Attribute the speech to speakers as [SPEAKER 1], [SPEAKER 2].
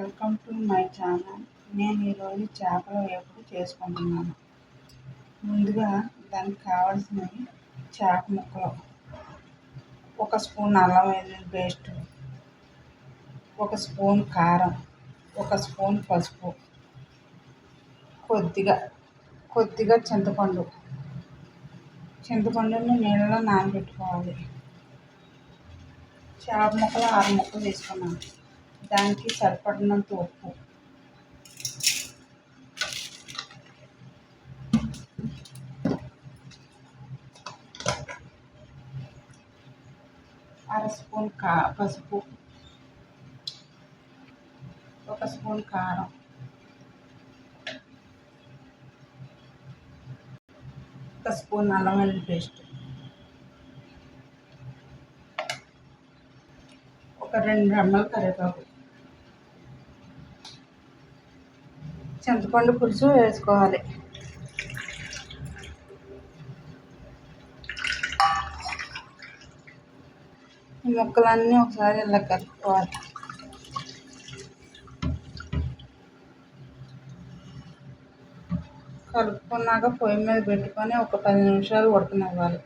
[SPEAKER 1] Welcome to my channel. నేను ఈరోజు చేపల వేపుడు చేసుకుంటున్నాను. ముందుగా దానికి కావాల్సినవి చేప ముక్కలు, 1 స్పూన్ అల్లం వెల్లుల్లి పేస్ట్, 1 స్పూన్ కారం, 1 స్పూన్ పసుపు, కొద్దిగా చింతపండుని నీళ్ళలో నానబెట్టుకోవాలి. చేప ముక్కలు 6 ముక్కలు తీసుకున్నాను. దానికి సరిపడినంత ఉప్పు, అర స్పూన్ పసుపు, 1 స్పూన్ కారం, 1 స్పూన్ అల్లం వెల్లుల్లి పేస్ట్, ఒక 2 రెమ్మల కరివేపాకు, చింతపండు పులుసు వేసుకోవాలి. ఈ ముక్కలన్నీ ఒకసారి ఇలా కలుపుకోవాలి. కలుపుకున్నాక పొయ్యి మీద పెట్టుకొని ఒక 10 నిమిషాలు ఉడకనివ్వాలి.